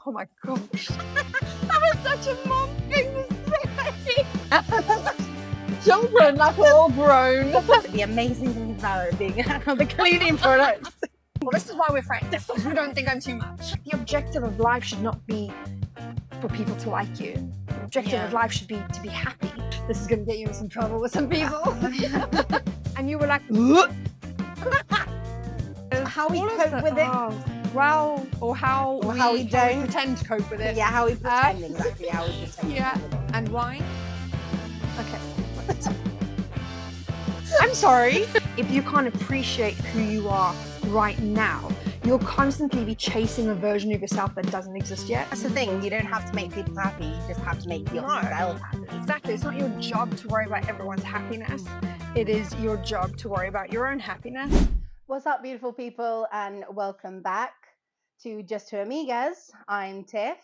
Oh my gosh. That was such a mom thing to say. Children, like we're all grown. The amazing thing about it being the cleaning products. Well, this is why we're friends. You don't think I'm too much. The objective of life should not be for people to like you. The objective of life should be to be happy. This is going to get you in some trouble with some people. And you were like, how we cope with it. Well, or how we don't pretend to cope with it. Yeah, how we pretend, exactly how we pretend. Yeah, and why? Okay. I'm sorry. If you can't appreciate who you are right now, you'll constantly be chasing a version of yourself that doesn't exist yet. That's the thing, you don't have to make people happy, you just have to make yourself happy. Exactly, it's not your job to worry about everyone's happiness. It is your job to worry about your own happiness. What's up, beautiful people, and welcome back to Just Two Amigas. I'm Tiff.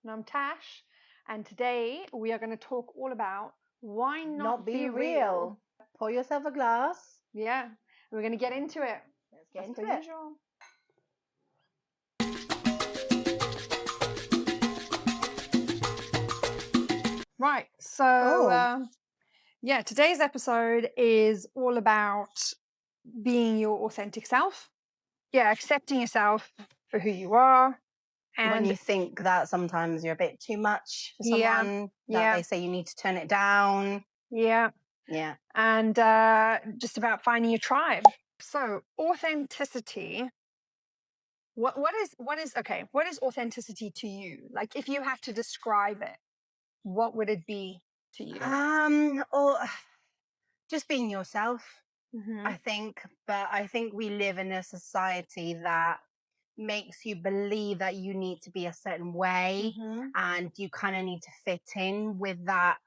And I'm Tash. And today we are going to talk all about why not be real. Pour yourself a glass. Yeah, we're going to get into it. Let's get into it. Right, so today's episode is all about being your authentic self. Yeah, accepting yourself for who you are. And when you think that sometimes you're a bit too much for someone, that they say you need to turn it down. Yeah. Yeah. And just about finding your tribe. So authenticity, what is authenticity to you? Like if you have to describe it, what would it be to you? Or just being yourself, Mm-hmm. I think. But I think we live in a society that makes you believe that you need to be a certain way, and you kind of need to fit in with that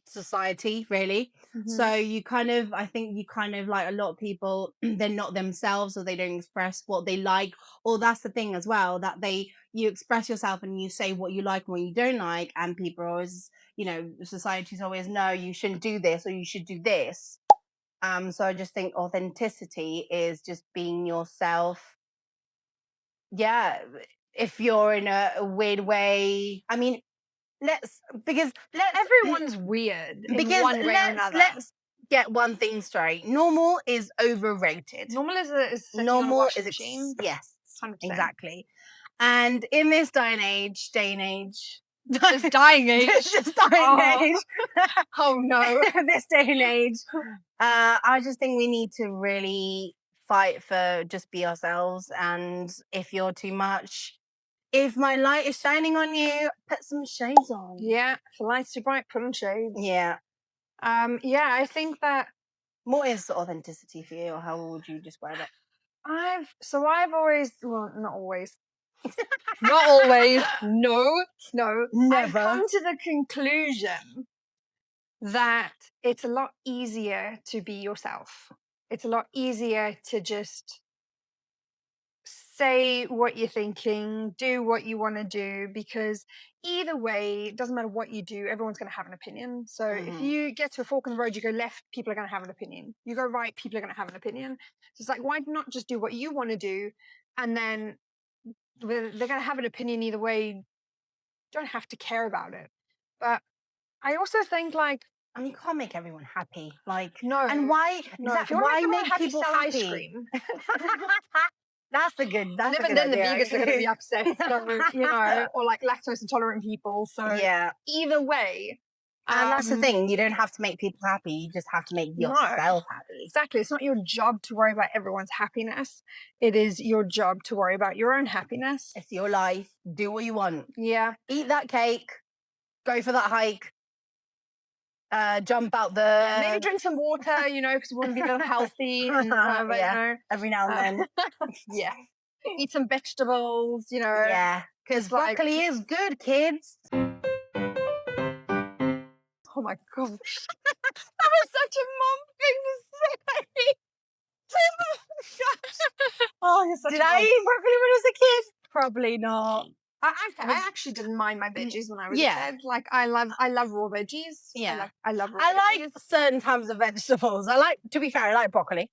society, really. So I think you like a lot of people, they're not themselves, or they don't express what they like. Or that's the thing as well, that you express yourself and you say what you like and what you don't like, and people are always, society's always, no, you shouldn't do this or you should do this. So I just think authenticity is just being yourself. Yeah, if you're in a weird way, I mean, everyone's weird in one way or another. Let's get one thing straight. Normal is overrated. Normal is machine. Yes, 100%. exactly. And in this day and age, just dying age. age. Oh no. This day and age, I just think we need to really fight for just be ourselves. And if you're too much, if my light is shining on you, put some shades on. Yeah, if the light's too bright, put on shades. Yeah. I think that. What is authenticity for you, or how would you describe it? I've always, well, not always. Not always. No. Never. I've come to the conclusion that it's a lot easier to be yourself. It's a lot easier to just say what you're thinking, do what you want to do, because either way, it doesn't matter what you do, everyone's going to have an opinion. So if you get to a fork in the road, you go left, people are going to have an opinion. You go right, people are going to have an opinion. So it's like, why not just do what you want to do, and then they're going to have an opinion either way. You don't have to care about it. But I also think, like, I mean, you can't make everyone happy. Like, no. And why? No. Exactly, why make people happy? Ice cream. That's a good. That's and then the vegans are going to be upset, so, or like lactose intolerant people. So yeah, either way. And that's the thing. You don't have to make people happy. You just have to make yourself happy. Exactly. It's not your job to worry about everyone's happiness. It is your job to worry about your own happiness. It's your life. Do what you want. Yeah. Eat that cake. Go for that hike. Jump out the. Maybe drink some water, because we want to be a little healthy. And, every now and then. Yeah. Eat some vegetables, Yeah, because broccoli is good, kids. Oh my gosh. That was such a mom thing to say. Oh, you're such Did I eat broccoli when I was a kid? Probably not. I actually didn't mind my veggies when I was a kid. Like I love raw veggies. Yeah, I love raw veggies. Like certain types of vegetables. To be fair, I like broccoli.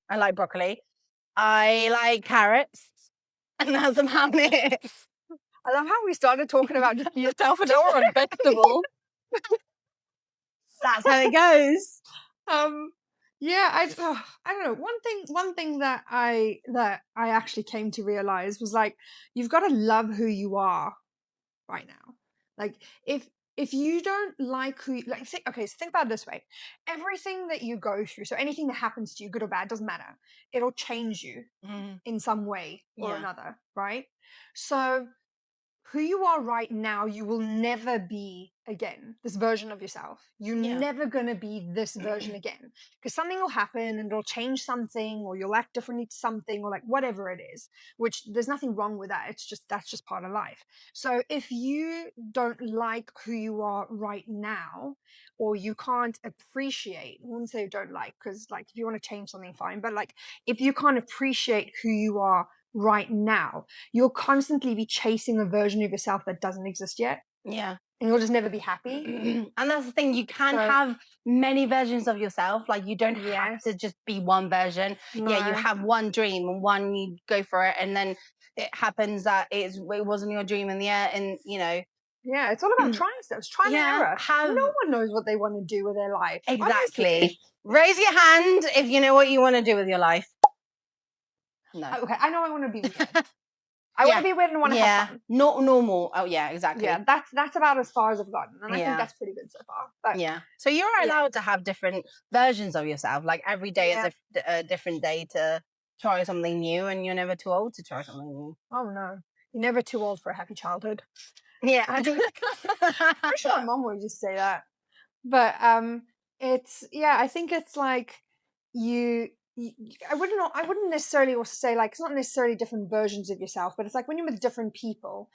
I like carrots, and that's about it. I love how we started talking about just yourself and now we're on vegetable. That's how it goes. Yeah, I don't know. One thing that I actually came to realize was like, you've got to love who you are right now. Like, if you don't like who you, like, okay, so think about it this way: everything that you go through, so anything that happens to you, good or bad, doesn't matter. It'll change you in some way or another, right? So who you are right now, you will never be again this version of yourself. You're never going to be this version again, because something will happen and it'll change something, or you'll act differently to something, or like whatever it is, which there's nothing wrong with that. It's just, that's just part of life. So if you don't like who you are right now, or you can't appreciate, I wouldn't say don't like, because like if you want to change something, fine, but like if you can't appreciate who you are right now, you'll constantly be chasing a version of yourself that doesn't exist yet. Yeah. And you'll just never be happy. And that's the thing, you can have many versions of yourself. Like, you don't have to just be one version. No. Yeah, you have one dream and one, you go for it, and then it happens that it wasn't your dream in the air, and you know. Yeah, it's all about trying stuff. Trying and error. No one knows what they want to do with their life. Exactly. Honestly. Raise your hand if you know what you want to do with your life. No. Okay, I know I want to be weird. I want to be weird and want to have fun. Not normal. Oh yeah, exactly. Yeah, that's about as far as I've gotten, and I think that's pretty good so far. But yeah, so you're allowed to have different versions of yourself. Like, every day is a different day to try something new, and you're never too old to try something new. Oh no, you're never too old for a happy childhood. Yeah, I'm sure my mom would just say that. But it's, I think it's like I wouldn't necessarily also say, like, it's not necessarily different versions of yourself, but it's like when you're with different people,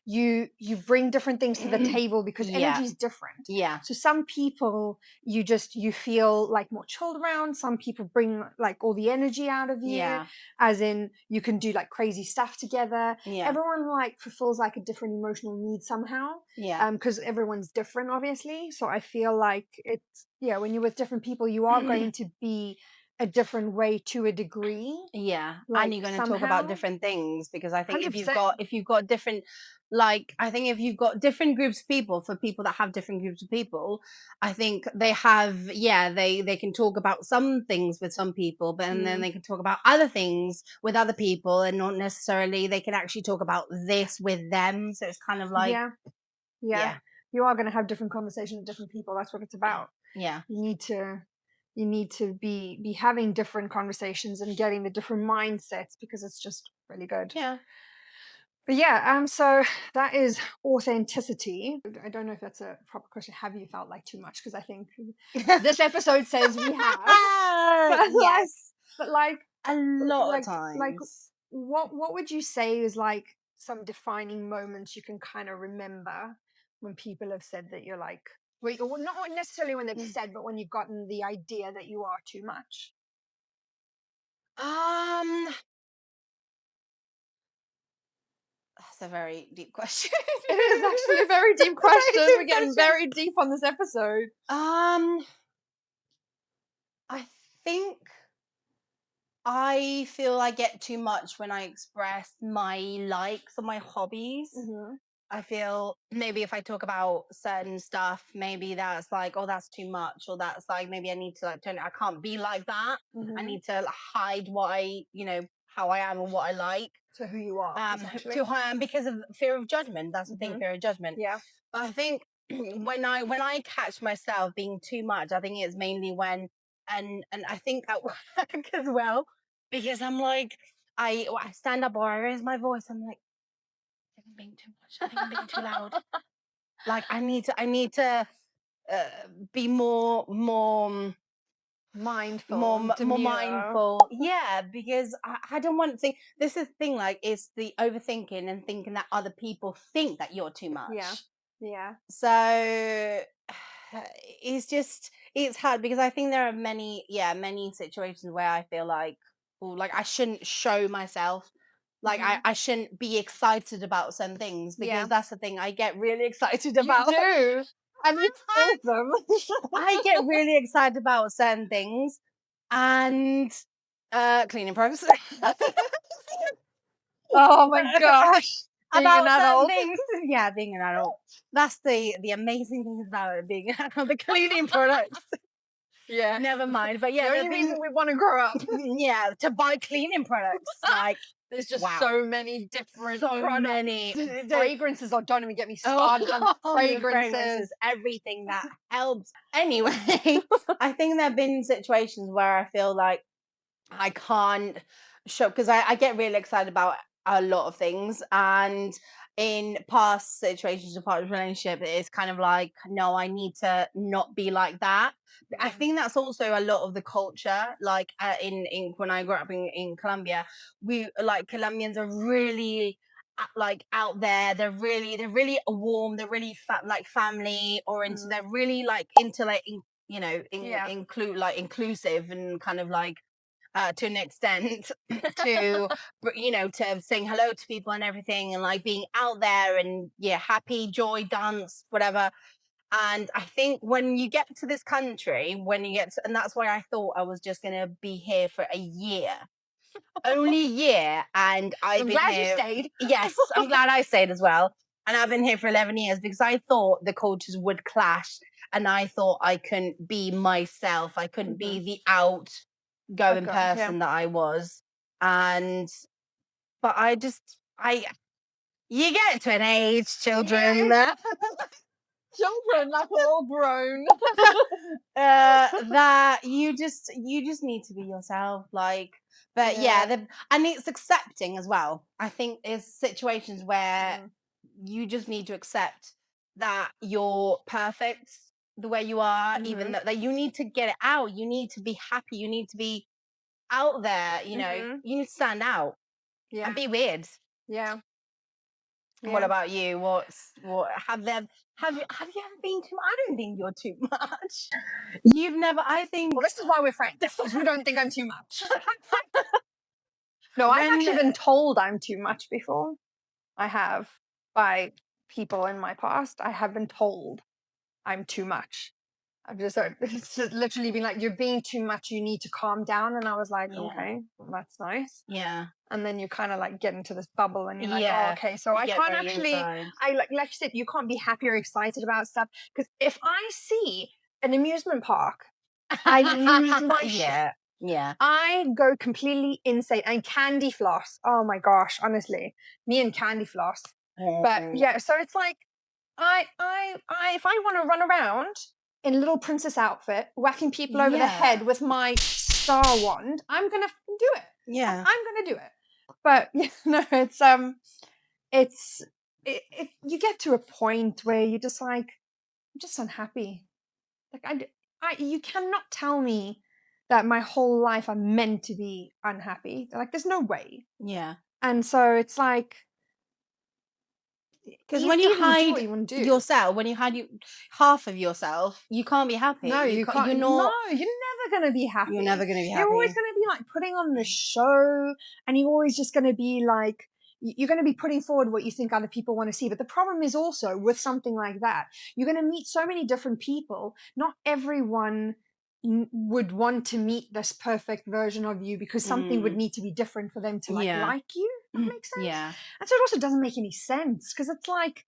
you bring different things to the table because energy is different. Yeah. So some people you feel like more chilled around. Some people bring like all the energy out of you. Yeah. As in, you can do like crazy stuff together. Yeah. Everyone like fulfills like a different emotional need somehow. Yeah. Because everyone's different, obviously. So I feel like it's, when you're with different people, you are going to be a different way to a degree. Yeah. Like, and you're going to talk about different things, because I think 100%. if you've got different, like, I think if you've got different groups of people, for people that have different groups of people, I think they have, they can talk about some things with some people, but and then they can talk about other things with other people, and not necessarily they can actually talk about this with them. So it's kind of like, you are going to have different conversations with different people. That's what it's about. Yeah. You need to be having different conversations and getting the different mindsets, because it's just really good. Yeah. But so that is authenticity. I don't know if that's a proper question. Have you felt like too much? Because I think this episode says we have. Yes. But like a lot of times. Like, what would you say is like some defining moments you can kind of remember when people have said that you're like, well, not necessarily when they've said, but when you've gotten the idea that you are too much? That's a very deep question. It is actually a very deep question. We're getting very deep on this episode. I think I feel I get too much when I express my likes or my hobbies. I feel maybe if I talk about certain stuff, maybe that's like, oh, that's too much, or that's like, maybe I need to like turn it. I can't be like that. I need to hide what I, how I am and what I like. To who you are. To who I am, because of fear of judgment. That's the thing, fear of judgment. Yeah. But I think when I catch myself being too much, I think it's mainly when, and I think at work as well, because I'm like, I stand up or I raise my voice. I'm like, I think I'm being too much. I think I'm being too loud. Like, I need to be more mindful, more mindful. Yeah, because I don't want to think. This is the thing, like, it's the overthinking and thinking that other people think that you're too much. Yeah. So it's hard, because I think there are many situations where I feel like, I shouldn't show myself. Like, I shouldn't be excited about certain things, because that's the thing, I get really excited about. You do. And it's awesome. I get really excited about certain things, and cleaning process. Oh my gosh. Being an about certain adult. things. Yeah, being an adult. That's the amazing thing about it, being an adult. The cleaning products. Yeah. Never mind. But The yeah, only reason we want to grow up. yeah, to buy cleaning products. Like, There's just wow. so many different So products. many. Fragrances. Oh, don't even get me Oh, started on the fragrances. everything that helps. Anyway, I think there have been situations where I feel like I can't show because I get really excited about a lot of things, and in past situations of part of the relationship, it's kind of like, no, I need to not be like that. I think that's also a lot of the culture. Like in when I grew up in Colombia, we like Colombians are really like out there. They're really warm. They're really like family oriented. They're really like into like Yeah. inclusive and kind of like to an extent to to saying hello to people and everything and like being out there and yeah, happy, joy, dance, whatever. And I think when you get to this country, and that's why I thought I was just gonna be here for a year, only a year, and I've I'm been glad you here. stayed. Yes, I'm glad I stayed as well. And I've been here for 11 years because I thought the cultures would clash, and I thought I couldn't be myself. I couldn't be the outgoing Okay. Yeah. person that I was. And but I you get to an age, children, Children, like we're all grown. that you just need to be yourself. Like, but yeah, Yeah. and it's accepting as well. I think there's situations where you just need to accept that you're perfect the way you are, even that you need to get it out. You need to be happy. You need to be out there. You need to stand out Yeah. and be weird. Yeah. What Yeah. about you? What have you ever been too? I don't think you're too much. You've never. I think Well, this is why we're friends. Because we don't think I'm too much. No, I've when actually been told I'm too much before. I have by people in my past. I have been told I'm too much. I've just it's just literally been like, you're being too much. You need to calm down. And I was like, yeah, okay, well, that's nice. yeah, And then you kind of like get into this bubble and you're like, oh, yeah. okay. So You I get can't very actually, inside. like you said, you can't be happy or excited about stuff. Because if I see an amusement park, I lose my shit. Yeah, yeah. I go completely insane. And candy floss. Oh my gosh, honestly, me and candy floss. But yeah, so it's like, if I want to run around in little princess outfit, whacking people over the head with my star wand, I'm gonna do it. Yeah. I'm gonna do it. But no, you get to a point where you're just like, I'm just unhappy. Like you cannot tell me that my whole life I'm meant to be unhappy. Like, there's no way. Yeah. And so it's like, Because when you either do what hide you want to do. yourself, when you hide half of yourself, you can't be happy. No, you can't. You're No, not. you're never going to be happy. You're never going to be happy. You're always going to be like putting on the show, and you're always just going to be like, you're going to be putting forward what you think other people want to see. But the problem is also with something like that, you're going to meet so many different people. Not everyone would want to meet this perfect version of you because something would need to be different for them to like you. That makes sense. Yeah. And so it also doesn't make any sense because it's like,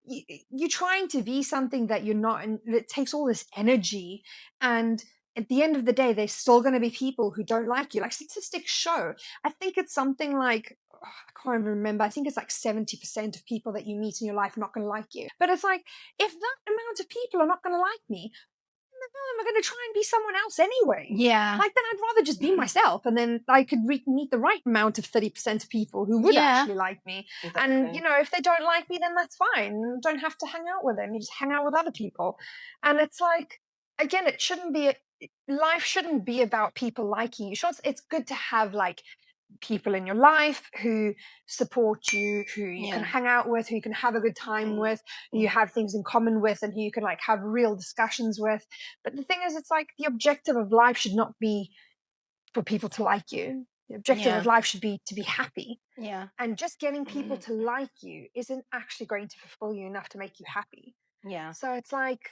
you're trying to be something that you're not, and it takes all this energy, and at the end of the day there's still going to be people who don't like you. Like, statistics show, I think it's something like, I can't even remember, I think it's like 70% of people that you meet in your life are not going to like you. But it's like, if that amount of people are not going to like me, am I going to try and be someone else anyway? Yeah. Like, then I'd rather just be myself, and then I could meet the right amount of 30% of people who would actually like me. Exactly. And, if they don't like me, then that's fine. Don't have to hang out with them. You just hang out with other people. And it's like, again, life shouldn't be about people liking you. Sure, it's good to have like people in your life who support you, who you can hang out with, who you can have a good time with, who you have things in common with, and who you can like have real discussions with. But the thing is, it's like the objective of life should not be for people to like you. The objective of life should be to be happy. Yeah. And just getting people to like you isn't actually going to fulfill you enough to make you happy. Yeah. So it's like,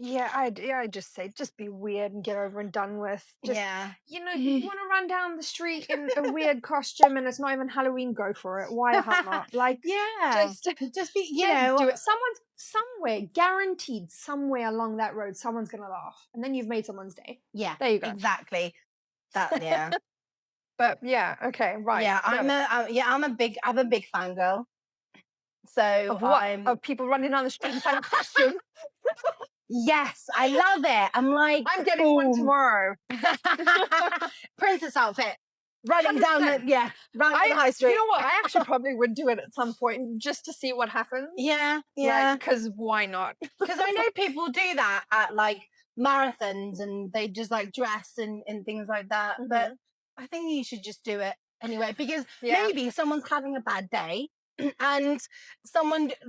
Yeah, I'd just say, just be weird and get over and done with. Just, you know, you want to run down the street in a weird costume and it's not even Halloween, go for it. Why the hell not? Like, just be, you know, do it. Somewhere, guaranteed, somewhere along that road, someone's gonna laugh, and then you've made someone's day. Yeah, there you go. Exactly. That, yeah. But yeah, okay, right. Yeah, I'm a big fangirl. So of what? Of people running down the street in a costume. Yes, I love it. I'm like, I'm getting one tomorrow. Princess outfit. Running down the the high street. You know what? I actually probably would do it at some point just to see what happens. Yeah. Because why not? Because I know people do that at like marathons and they just like dress and things like that. Mm-hmm. But I think you should just do it anyway, because maybe someone's having a bad day and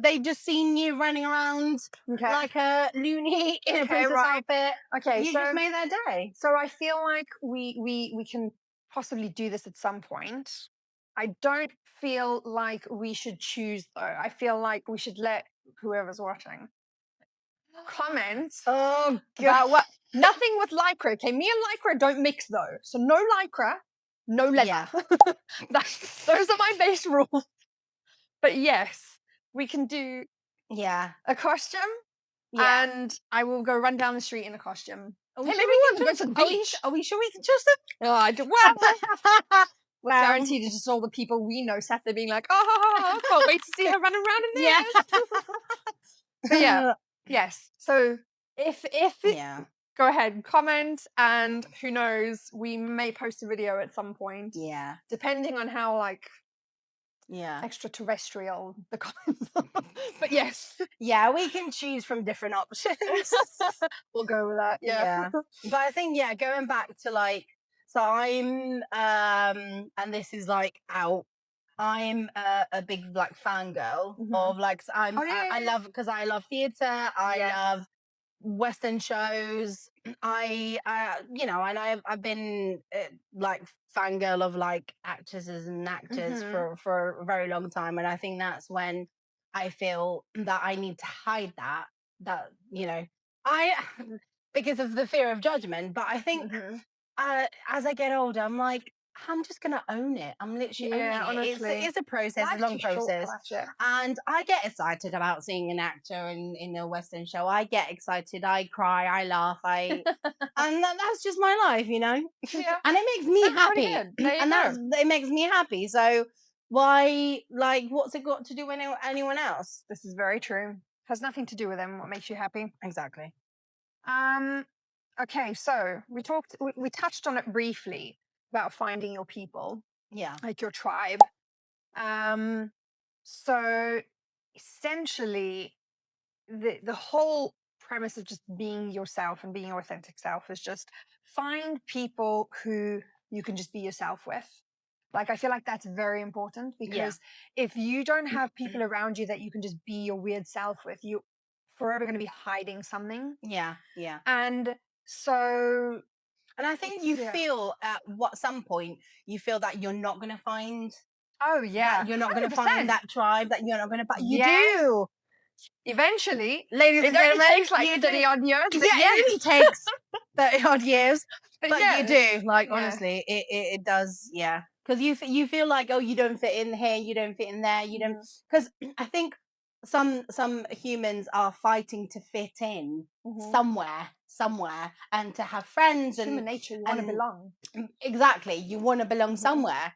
they just seen you running around like a loony in a princess outfit. Okay, you just made their day. So I feel like we can possibly do this at some point. I don't feel like we should choose though. I feel like we should let whoever's watching comment about what. Nothing with lycra. Okay, me and lycra don't mix though. So no lycra, no leather. Yeah. Those are my base rules. But yes, we can do a costume, and I will go run down the street in a costume. Hey, maybe we can go to the beach. Are we sure we can just? Well, guaranteed it's just all the people we know sat there being like, I can't wait to see her running around in there. But yes. So if go ahead, comment, and who knows, we may post a video at some point. Yeah. Depending on how extraterrestrial the comments are. But yes. Yeah, we can choose from different options. We'll go with that. Yeah. But I think going back to so I'm and this is out. I'm a big fangirl of I love, because I love theatre. I love Western shows. I've been fangirl of actresses and actors for a very long time, and I think that's when I feel that I need to hide that I because of the fear of judgment. But I think as I get older, I'm just gonna own it. I'm literally owning it. Honestly. It's a process, a long process. And I get excited about seeing an actor in a Western show. I get excited. I cry. I laugh. and that's just my life, Yeah. And it makes me happy. It makes me happy. So why, what's it got to do with anyone else? This is very true. Has nothing to do with them. What makes you happy? Exactly. Okay, so we touched on it briefly about finding your people. Yeah. Like your tribe. So essentially the whole premise of just being yourself and being your authentic self is just find people who you can just be yourself with. I feel like that's very important, because if you don't have people around you that you can just be your weird self with, you're forever going to be hiding something. Yeah. And so... And I think you feel at some point, you feel that you're not going to find... Oh, yeah. You're not going to find that tribe, that you're not going to... But you do! Eventually. Ladies and gentlemen, it takes 30 odd years. It only takes 30 odd years. But you do. Honestly, it does, yeah. Because you feel like, you don't fit in here, you don't fit in there, you don't... Because I think some humans are fighting to fit in somewhere, and to have friends, and human nature, you want to belong. Exactly, you want to belong somewhere.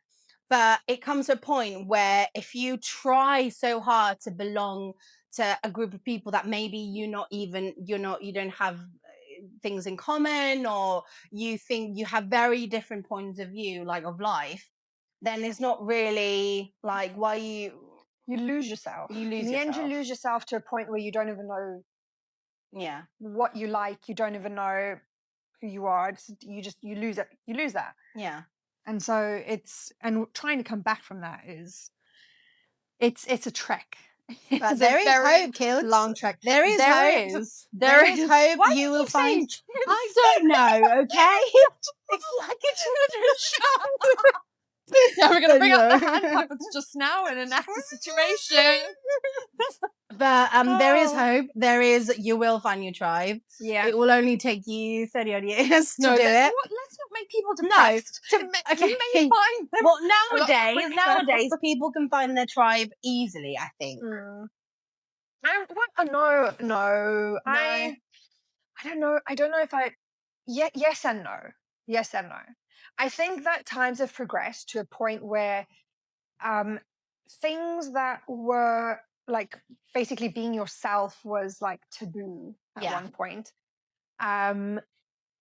But it comes to a point where if you try so hard to belong to a group of people that maybe you don't have things in common, or you think you have very different points of view of life, then it's not really why you lose yourself. In the end, you lose yourself to a point where you don't even know what you like. You don't even know who you are. You lose it. You lose that. Yeah. And so trying to come back from that is it's a trek. But there is hope, kids. Long trek. There is hope. There is hope. Why you will find. I don't know. Okay. It's like it's a show. Yeah, we're gonna bring up the hand puppets just now in an active situation. But there is hope. You will find your tribe. Yeah. It will only take you 30 odd years to do it. Let's not make people depressed. No. You may find them. Well, nowadays people can find their tribe easily, I think. No. I don't know. I don't know if yes and no. Yes and no. I think that times have progressed to a point where things that were like basically being yourself was like taboo at one point.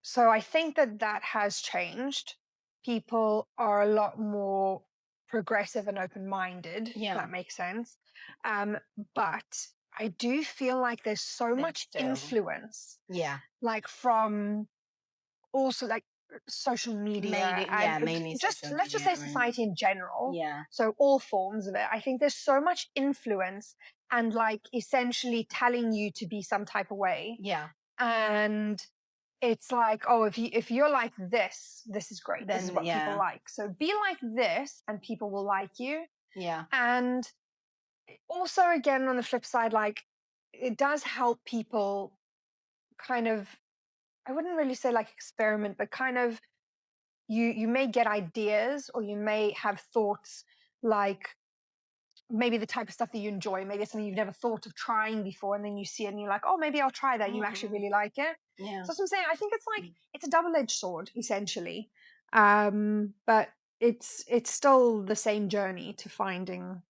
So I think that has changed. People are a lot more progressive and open-minded. Yeah. If that makes sense. But I do feel like there's so much influence. Yeah. Like from also like social media and mainly just let's just say society in general. Yeah. So all forms of it. I think there's so much influence and like essentially telling you to be some type of way. Yeah. And it's like, oh, if you're like this is great. This is what people like. So be like this and people will like you. Yeah. And also again on the flip side, like it does help people kind of, I wouldn't really say like experiment, but kind of you may get ideas or you may have thoughts like maybe the type of stuff that you enjoy, maybe it's something you've never thought of trying before, and then you see it and you're like, oh, maybe I'll try that. You actually really like it. Yeah. So that's what I'm saying. I think it's like it's a double-edged sword essentially, but it's still the same journey to finding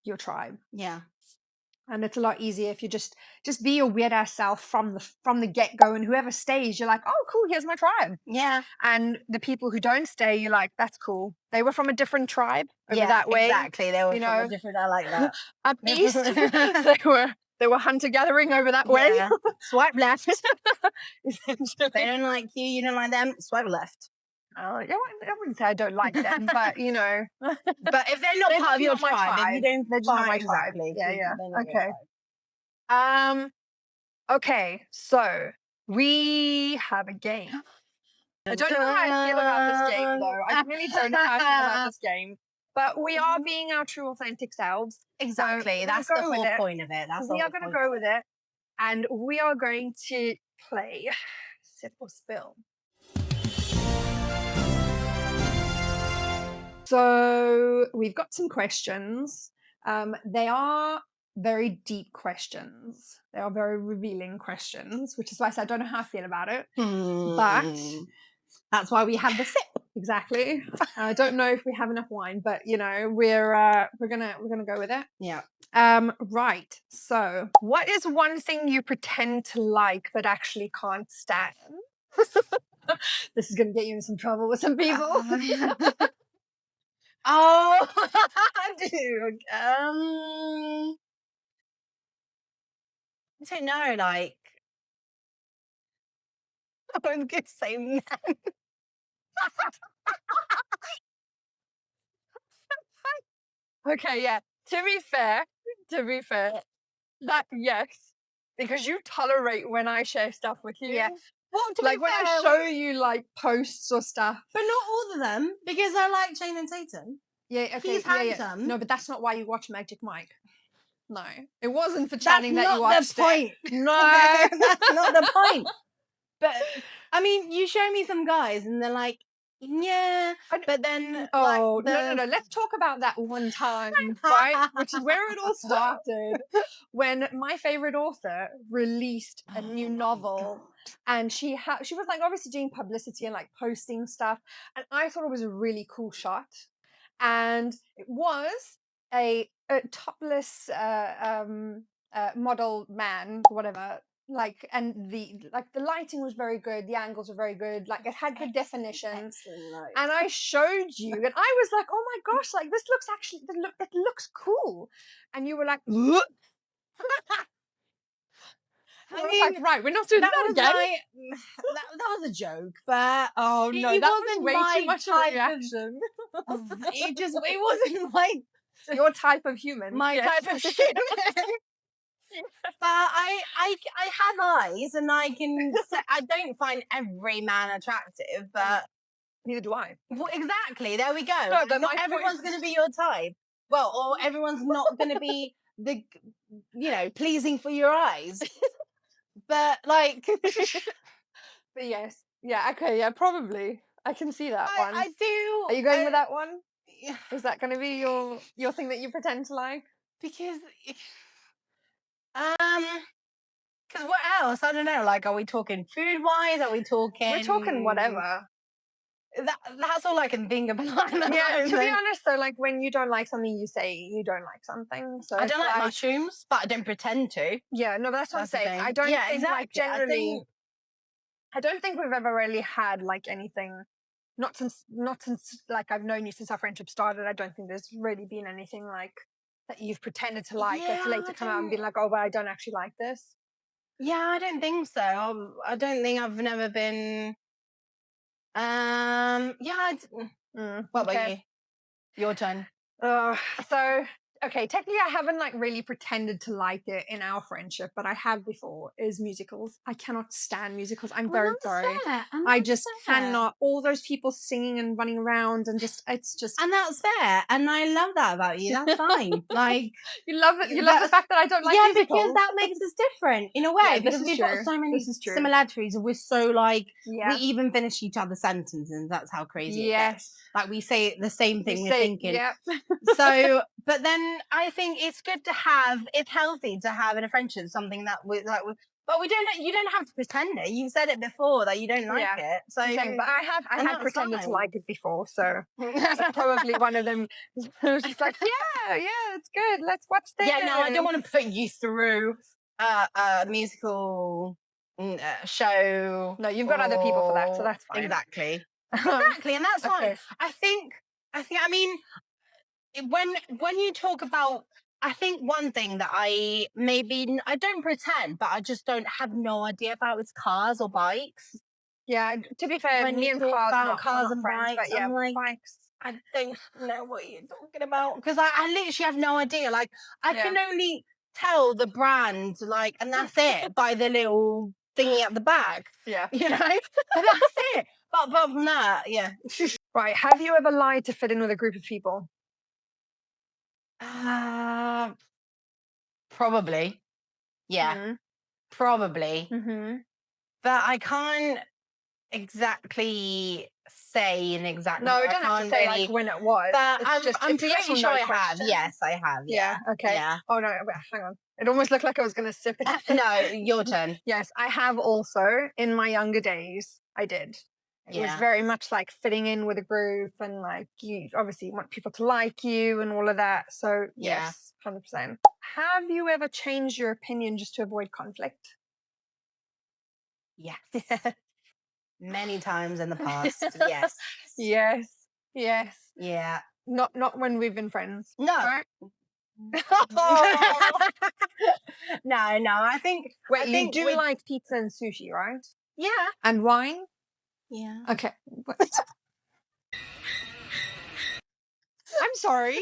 your tribe. Yeah. And it's a lot easier if you just be your weird ass self from the get go, and whoever stays, you're like, oh, cool, here's my tribe. Yeah. And the people who don't stay, you're like, that's cool. They were from a different tribe over that way. Exactly. They were from a different. I like that. Up east, they were hunter gathering over that way. Swipe left. They don't like you. You don't like them. Swipe left. I wouldn't say I don't like them, but you know. But if they're not part of your tribe, if you don't, they're just not my tribe. Exactly. Yeah. Okay. Okay. So we have a game. I don't know how I feel about this game, though. I really don't know how I feel about this game. But we are being our true, authentic selves. Exactly. So that's the whole point of it. We are going to go with it. And we are going to play Sip or Spill. So we've got some questions. They are very deep questions. They are very revealing questions, which is why I said I don't know how I feel about it. But that's why we have the sip. Exactly. I don't know if we have enough wine, but you know, we're gonna go with it. Yeah. Right. So, what is one thing you pretend to like but actually can't stand? This is gonna get you in some trouble with some people. Oh, dude. I don't know. Like, I'm gonna say man. Okay, yeah. To be fair, that yes, because you tolerate when I share stuff with you. Yeah. Well, like when I show you like posts or stuff, but not all of them, because I like Shane and Satan. Yeah, okay, he's handsome. Yeah. No, but that's not why you watch Magic Mike. No, it wasn't for Channing that you watched the point. It. No, that's not the point. But I mean, you show me some guys, and they're like, yeah, but then no. Let's talk about that one time, right? Which is where it all started. When my favorite author released a new novel, and she was like obviously doing publicity and like posting stuff, and I thought it was a really cool shot, and it was a topless model man, whatever. Like, and the lighting was very good, the angles were very good, like it had good definition. And I showed you, and I was like, oh my gosh, like this looks actually, it looks cool. And you were like, look. I mean, like, right, we're not doing that again. That was a joke, but oh no, that was way too much of a reaction. It wasn't like your type of human. My type of human. But I have eyes, and I can say I don't find every man attractive, but Neither do I. Well, exactly. There we go. No, but not everyone's going to be your type. Well, or everyone's not going to be pleasing for your eyes. But like, but yes, yeah, okay, yeah, probably. I can see that one. I do. Are you going with that one? Yeah. Is that going to be your thing that you pretend to like? Because, because what else? I don't know. Like, are we talking food wise? Are we talking? We're talking whatever. That's all I can think about. Yeah, to be honest though, like when you don't like something, you say you don't like something. So I don't like mushrooms, but I don't pretend to. Yeah, no, that's what I'm saying. I don't think like generally. I don't think we've ever really had like anything. Not since like I've known you since our friendship started. I don't think there's really been anything like that you've pretended to like that's later come out and be like, oh, but I don't actually like this. Yeah, I don't think so. I don't think I've never been. Yeah. What about you? Your turn. So okay, technically I haven't like really pretended to like it in our friendship, but I have before, is musicals. I cannot stand musicals. I'm very sorry. I just cannot. All those people singing and running around and it's just. And that's fair. And I love that about you. That's fine. Like you love it. You love the fact that I don't like musicals. Yeah, because that makes us different in a way. Because we've got so many similarities, and we're so like we even finish each other's sentences. That's how crazy it gets. Like we say the same thing we're thinking. Yeah. So, but then I think it's good to have. It's healthy to have in a friendship something that we like. But we don't. You don't have to pretend it. You've said it before that you don't like it. So, but I have pretended to like it before. So that's probably one of them. Who's just like, yeah, it's good. Let's watch this. Yeah, no, I don't want to put you through a musical show. No, you've got other people for that, so that's fine. Exactly, and that's fine. I think. I mean, when you talk about. I think one thing that I don't pretend, but I just don't have no idea about is cars or bikes. Yeah, to be fair, when me and cars and bikes, but yeah, like, bikes. I don't know what you're talking about because I literally have no idea. Like I can only tell the brand, like, and that's it by the little thingy at the back. Yeah, you know, that's it. But from that, yeah. Right. Have you ever lied to fit in with a group of people? Probably. Yeah. Probably. But I can't exactly say an exact. No, you don't have to say like when it was. But I'm pretty sure I have. Yes, I have. Yeah. Okay. Yeah. Oh no, wait, hang on. It almost looked like I was going to sip it. No, your turn. Yes, I have also in my younger days. I did. It was very much like fitting in with a group and like you obviously want people to like you and all of that. So yes, 100%. Have you ever changed your opinion just to avoid conflict? Yes. Many times in the past. Yes. Yes. Yeah. Not when we've been friends. No. Right? No. I think. Wait, you do like pizza and sushi, right? Yeah. And wine? Yeah. Okay. I'm sorry.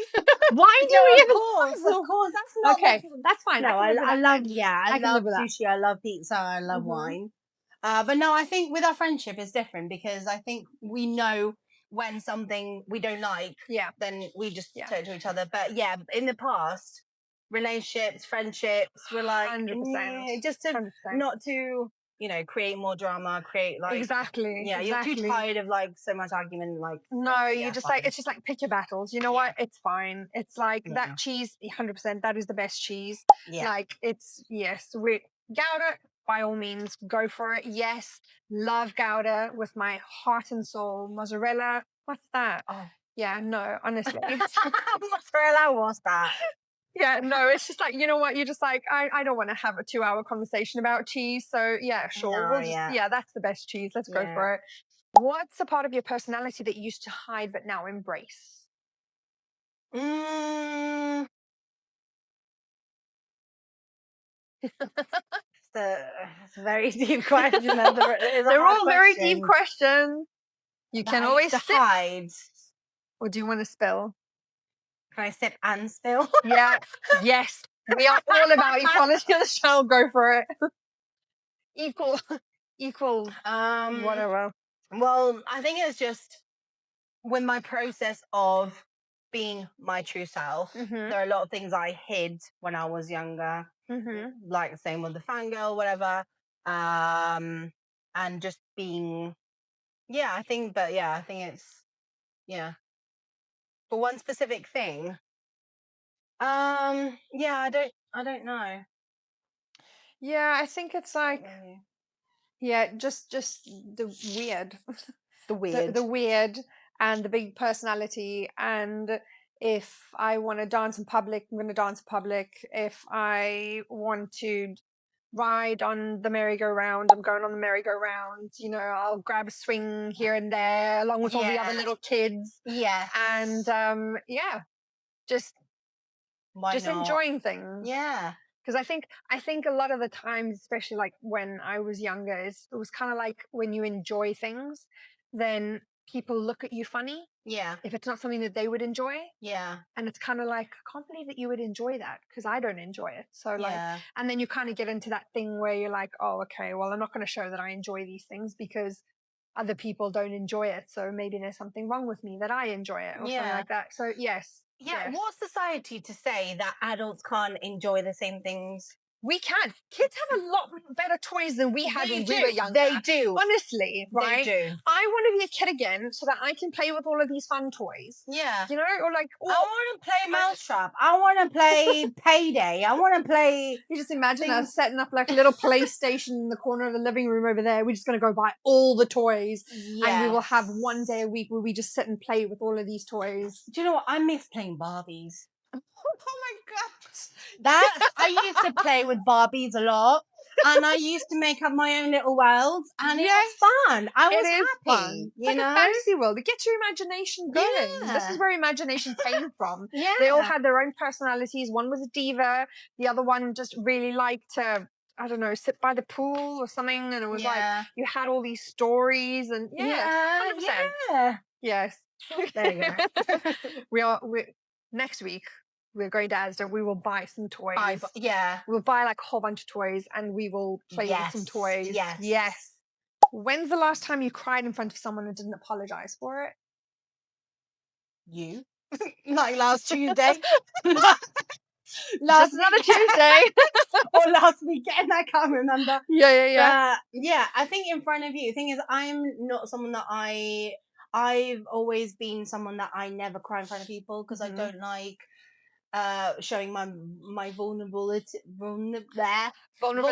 Why do we? Of course. That's not okay. That's fine. No, I love sushi. I love pizza. I love wine. But no, I think with our friendship it's different because I think we know when something we don't like. Yeah. Then we just turn to each other. But yeah, in the past, relationships, friendships, were like 100%. Just to 100%. Not to. Create more drama, create like exactly. Yeah, exactly. You're too tired of like so much argument. Like no, you just like it's just like pick your battles. You know what? It's fine. It's like that cheese, 100%. That is the best cheese. Yeah, like it's we Gouda. By all means, go for it. Yes, love Gouda with my heart and soul. Mozzarella. What's that? Oh, yeah, no, honestly, mozzarella. What's that? Yeah, no, it's just like, you know what, you're just like, I don't want to have a 2-hour conversation about cheese. So yeah, sure. No, that's the best cheese. Let's go for it. What's a part of your personality that you used to hide but now embrace? It's a very deep question. They're all very deep questions. You can always hide. Or do you want to spill? Can I sip and spill? Yeah. Yes. We are all about equality on the show. Go for it. Equal. Whatever. Well, I think it's just with my process of being my true self, Mm-hmm. there are a lot of things I hid when I was younger, like same with the fangirl, whatever, and just being, I think it's, for one specific thing. I don't know. Yeah, I think it's like, yeah, just the weird, The weird. the weird, and the big personality. And if I want to dance in public, I'm going to dance in public. If I want to ride on the merry-go-round, I'm going on the merry-go-round. You know, I'll grab a swing here and there along with all the other little kids. Yeah. And just Why just not? enjoying things. Yeah. Because I think a lot of the times, especially like when I was younger, it was kind of like when you enjoy things, then people look at you funny. Yeah. If it's not something that they would enjoy. Yeah. And it's kind of like, I can't believe that you would enjoy that because I don't enjoy it. So like, and then you kind of get into that thing where you're like, oh, okay, well, I'm not going to show that I enjoy these things because other people don't enjoy it. So maybe there's something wrong with me that I enjoy it or something like that. So yes. Yeah. What's society to say that adults can't enjoy the same things? We can. Kids have a lot better toys than we had when we were younger. They do. Honestly, right? They do. I want to be a kid again so that I can play with all of these fun toys. Yeah. You know, or like, I want to play Mousetrap. I want to play Payday. I want to play. You just imagine us setting up like a little PlayStation in the corner of the living room over there. We're just going to go buy all the toys. And we will have one day a week where we just sit and play with all of these toys. Do you know what? I miss playing Barbies. Oh my god. I used to play with Barbies a lot. And I used to make up my own little worlds, and it was fun. I was happy. Fun. You know, a fantasy world. It gets your imagination going. Yeah. This is where imagination came from. Yeah. They all had their own personalities. One was a diva. The other one just really liked to, I don't know, sit by the pool or something. And it was like you had all these stories and 100%. Yes. There you go. we next week. We're going to Asda. We will buy some toys. We'll buy like a whole bunch of toys and we will play with some toys. Yes. When's the last time you cried in front of someone and didn't apologize for it? You? Like last Tuesday? Just another Tuesday. Or last weekend, I can't remember. Yeah. I think in front of you. The thing is, I'm not someone that I've always been someone that I never cry in front of people because I don't like showing my vulnerability in front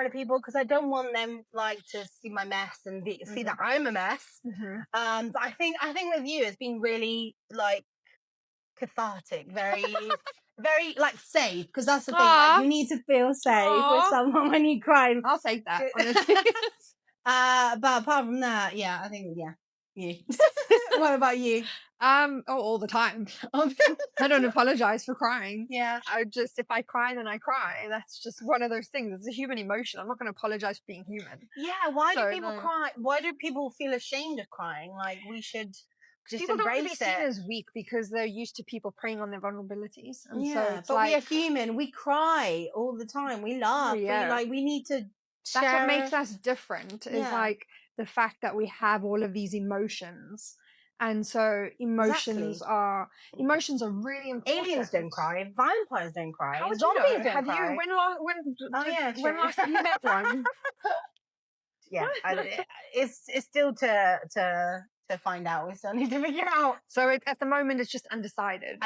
of people because I don't want them like to see my mess and see that I'm a mess. But I think with you it's been really like cathartic, very very like safe, because that's the thing, like, you need to feel safe with someone when you cry. I'll take that, honestly. But apart from that, I think you. What about you? All the time. I don't apologize for crying. Yeah. If I cry, then I cry. That's just one of those things. It's a human emotion. I'm not going to apologize for being human. Yeah. Why do people cry? Why do people feel ashamed of crying? Like, we should just people embrace don't really see it it as weak because they're used to people preying on their vulnerabilities. And so it's but like, we are human. We cry all the time. We laugh. We need to share. That's what makes us different. Is like the fact that we have all of these emotions. And so emotions are really important. Aliens don't cry. Vampires don't cry. How would Zombies you know? don't Have cry. you when last you met one? It's still to find out. We still need to figure out. So at the moment it's just undecided.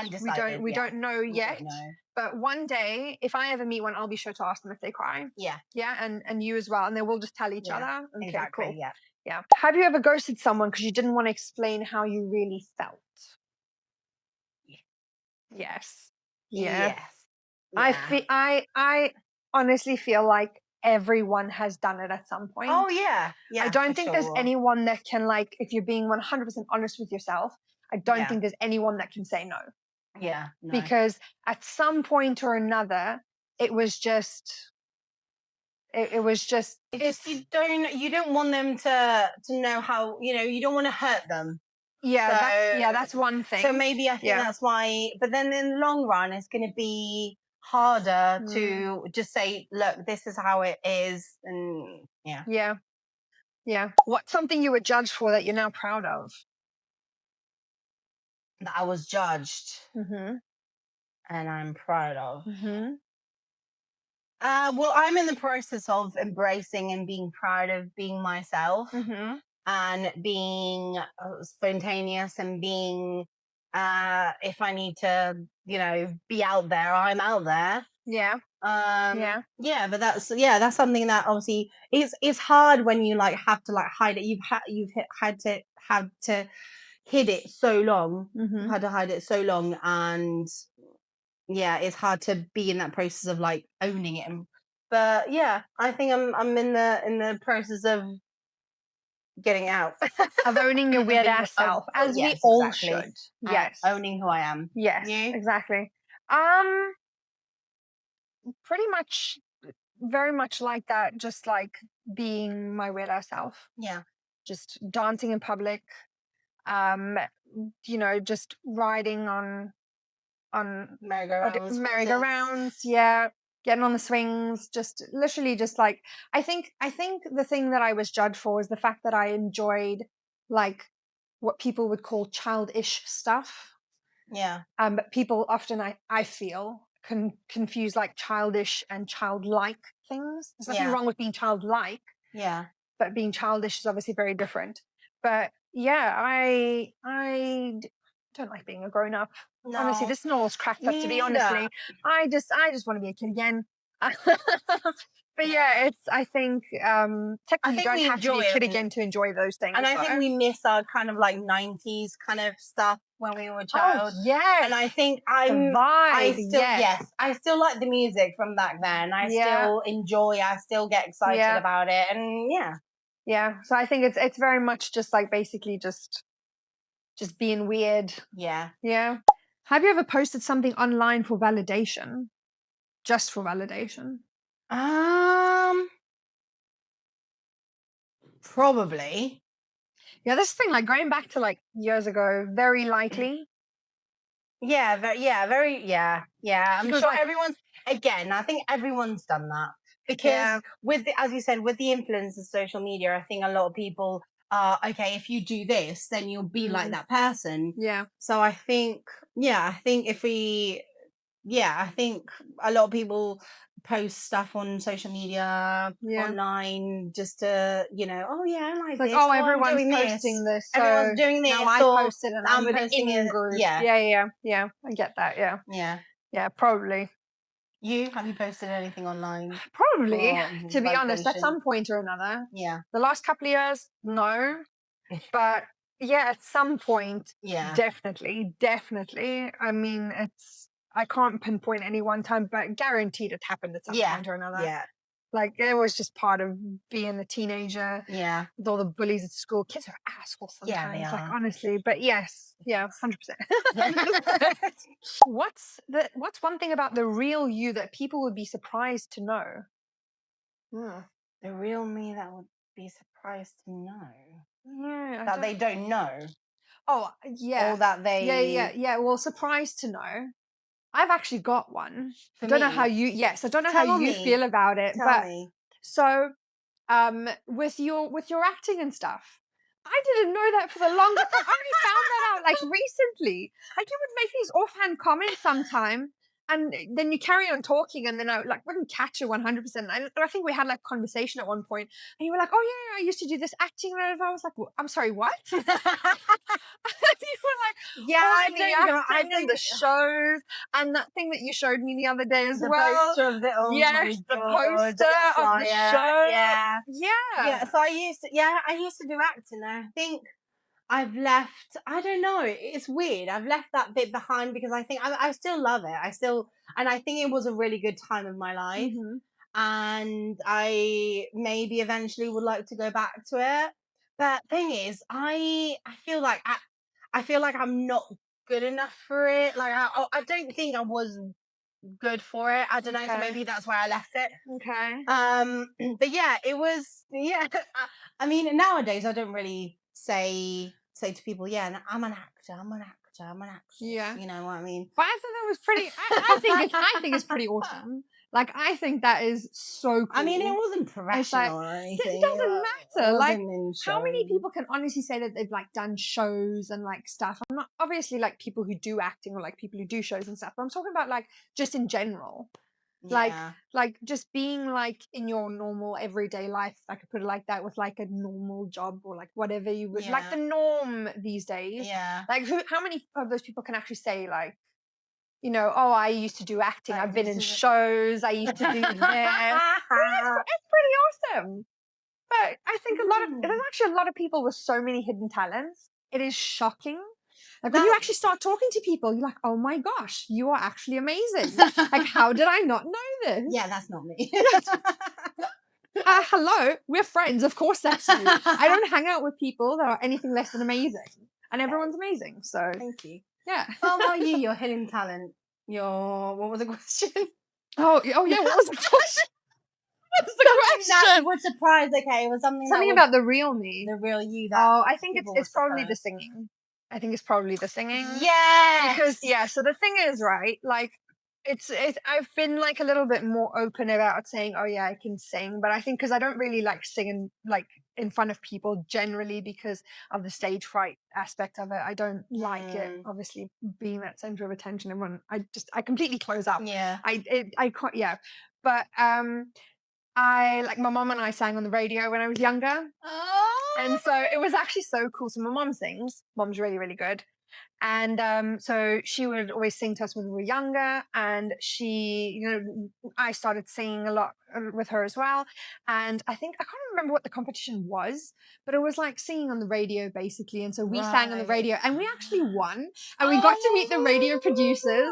We don't know yet. But one day, if I ever meet one, I'll be sure to ask them if they cry. Yeah, and you as well, and then we'll just tell each other. Okay, exactly. Cool. Yeah. Have you ever ghosted someone because you didn't want to explain how you really felt? Yes. I honestly feel like everyone has done it at some point. Oh yeah. I don't think there's anyone that can, like, if you're being 100% honest with yourself, I don't think there's anyone that can say no. Yeah. No. Because at some point or another, it was just. It's you don't want them to know how, you don't want to hurt them. Yeah, that's one thing. So maybe I think that's why. But then in the long run, it's going to be harder to just say, look, this is how it is, and Yeah. What's something you were judged for that you're now proud of? That I was judged and I'm proud of. Well, I'm in the process of embracing and being proud of being myself and being spontaneous and being, if I need to, be out there, I'm out there. Yeah. But that's something that obviously is hard when you like have to like hide it. Had to hid it so long. Had to hide it so long, and yeah, it's hard to be in that process of like owning it. But yeah, I think I'm in the process of getting out of owning your weird ass self, as we all should. Yes, owning who I am. Yes, you? Exactly. Pretty much, very much like that. Just like being my weird ass self. Yeah. Just dancing in public. Just riding on merry-go-rounds, yeah, getting on the swings, just literally just like I think the thing that I was judged for was the fact that I enjoyed like what people would call childish stuff. Yeah. But people often I feel confuse like childish and childlike things. There's nothing wrong with being childlike. Yeah. But being childish is obviously very different. But yeah, I don't like being a grown up. No. Honestly, this snow's cracked up. To be honestly, I just want to be a kid again. But yeah, I think technically you don't have to be a kid again to enjoy those things. And I think we miss our kind of like 90s kind of stuff when we were a child. Oh, yes. And I think I still like the music from back then. I still enjoy, I still get excited about it. And yeah. So I think it's very much just like basically just being weird. Yeah. Yeah. Have you ever posted something online for validation? Just for validation? Probably. Yeah, this thing, like going back to like years ago, very likely. Yeah. I'm sure I think everyone's done that. Because as you said, with the influence of social media, I think a lot of people are, okay, if you do this, then you'll be like that person. Yeah. So I think I think a lot of people post stuff on social media, online, just to, I like this. Oh, everyone's posting this. So everyone's doing this. Now I posted and I'm posting in group. Yeah. I get that. Yeah, probably. Have you posted anything online? Probably, to be honest, at some point or another. Yeah. The last couple of years, no. But yeah, at some point, definitely. I mean, I can't pinpoint any one time, but guaranteed it happened at some point or another. Yeah. Like, it was just part of being a teenager. Yeah. With all the bullies at school. Kids are assholes sometimes. Yeah, they are. Like, honestly. But yes. Yeah, 100%. What's one thing about the real you that people would be surprised to know? The real me that would be surprised to know? Yeah. That they don't know? Oh, yeah. Or that they... Yeah. Well, surprised to know. I've actually got one. I don't know how you feel about it. Tell me. So, with your acting and stuff, I didn't know that for the longest time. I only found that out like recently. Like you would make these offhand comments sometime, and then you carry on talking, and then I like wouldn't catch it 100%. I think we had like a conversation at one point, and you were like, "Oh yeah, I used to do this acting," and I was like, "I'm sorry, what?" You were like, I think the shows and that thing that you showed me the other day as well. The poster of the poster of the show. Yeah. So I used to do acting. I think I've left, I don't know, it's weird. I've left that bit behind because I think I still love it. And I think it was a really good time of my life. And I maybe eventually would like to go back to it. But thing is, I feel like I'm not good enough for it. Like I don't think I was good for it. I don't know. So maybe that's why I left it. Okay. But yeah, it was. Yeah. I mean, nowadays I don't really say to people, I'm an actor. Yeah. You know what I mean? But I thought that was pretty. I think it's pretty awesome. Like, I think that is so cool. I mean, it wasn't professional or anything. It doesn't matter. Like, how many show. people can honestly say that they've like done shows and like stuff? I'm not obviously like people who do acting or like people who do shows and stuff, but I'm talking about like just in general. Yeah. Like just being like in your normal everyday life, if I could put it like that, with like a normal job or like whatever you would like the norm these days. Yeah. Like how many of those people can actually say like, you know, oh, I used to do acting. I've been in shows. I used to do this. It's pretty awesome. But I think there's actually a lot of people with so many hidden talents. It is shocking. Like when you actually start talking to people, you're like, oh my gosh, you are actually amazing. Like, how did I not know this? Yeah, that's not me. Hello, we're friends. Of course that's you. I don't hang out with people that are anything less than amazing. And everyone's amazing. So thank you. yeah. What about you, your hidden talent? What was the question? Oh yeah, what was the question? What's the question? That was surprised, okay. It was something about the real me. The real you. I think it's probably the singing. I think it's probably the singing. Yeah. Because so the thing is, right, like it's I've been like a little bit more open about saying, oh yeah, I can sing, but I think because I don't really like singing like in front of people generally because of the stage fright aspect of it. I don't like it, obviously, being that center of attention. Everyone, I completely close up. Yeah. I can't. Yeah, but I like my mom and I sang on the radio when I was younger. Oh. And so it was actually so cool. So my mom sings. Mom's really, really good. And so she would always sing to us when we were younger. And she, I started singing a lot with her as well. And I can't remember what the competition was, but it was like singing on the radio basically. And so we sang on the radio and we actually won. And we got to meet the radio producers.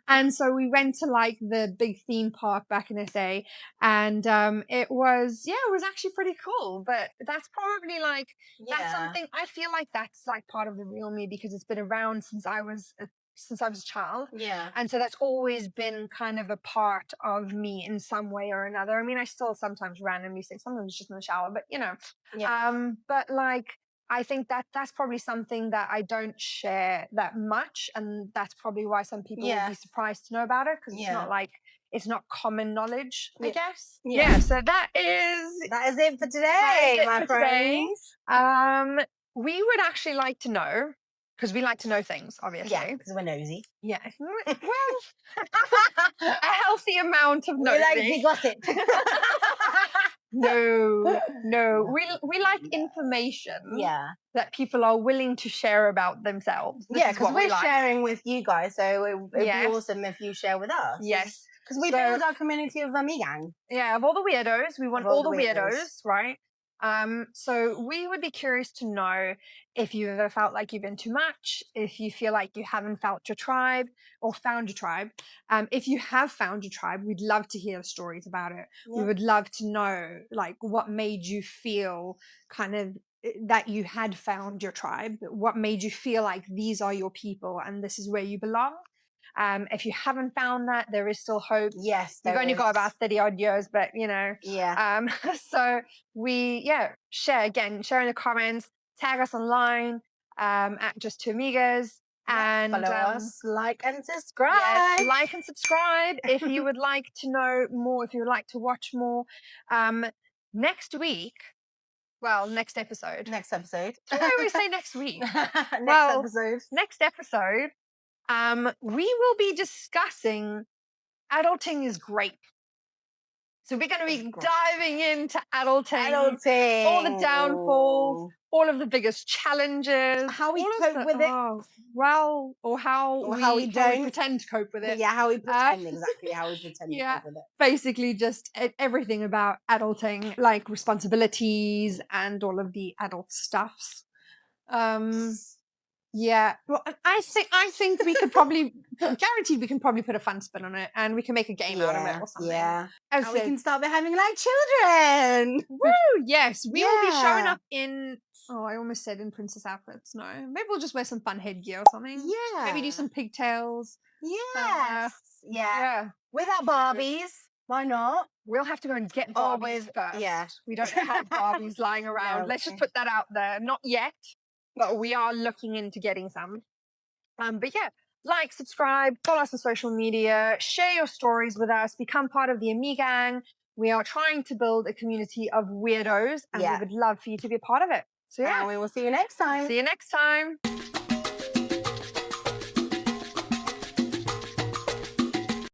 And so we went to like the big theme park back in the day. And it was actually pretty cool. But that's probably like, that's something I feel like that's like part of the real me because it's been around since I was a child. Yeah. And so that's always been kind of a part of me in some way or another. I mean, I still sometimes randomly sing, sometimes just in the shower, but but like, I think that's probably something that I don't share that much. And that's probably why some people will be surprised to know about it. Cause it's not common knowledge, I guess. Yeah. So that is it for today, my friends. We would actually like to know, because we like to know things, obviously. Yeah, because we're nosy. Yeah. Well, a healthy amount of nosy. We like to gossip. No. We like information that people are willing to share about themselves. Because we're sharing with you guys, so it'd be awesome if you share with us. Yes. Because we build our community of Amigas. Yeah, of all the weirdos. We want all the weirdos, right? So we would be curious to know if you've ever felt like you've been too much, if you feel like you haven't felt your tribe or found your tribe. If you have found your tribe, we'd love to hear stories about it. Yeah. We would love to know like what made you feel kind of that you had found your tribe, what made you feel like these are your people and this is where you belong. If you haven't found that, there is still hope. Yes, you've only got about 30 odd years, but so we share in the comments, tag us online at just two amigas, and follow us, like and subscribe. Yes, like and subscribe if you would like to know more, if you would like to watch more. Next week. Well, next episode. I always say next week. Next episode. We will be discussing adulting is great. So we're going to be diving into adulting, all the downfalls, all of the biggest challenges, how we cope with it, or how we pretend to cope with it. Yeah, how we pretend exactly how we pretend to cope with it. Basically, just everything about adulting, like responsibilities and all of the adult stuffs. Yeah, well, I think we could probably guaranteed we can probably put a fun spin on it, and we can make a game out of it or something. Yeah, and we can start having like children. Woo! Yes, we will be showing up in. Oh, I almost said in princess outfits. No, maybe we'll just wear some fun headgear or something. Yeah, maybe do some pigtails. Yes. Yeah. Without Barbies. Why not? We'll have to go and get Barbies first. Yeah, we don't have Barbies lying around. No, let's just put that out there. Not yet. But we are looking into getting some. But yeah, Like, subscribe, follow us on social media, share your stories with us, become part of the Amigang. We are trying to build a community of weirdos, and we would love for you to be a part of it. So yeah. And we will see you next time. See you next time.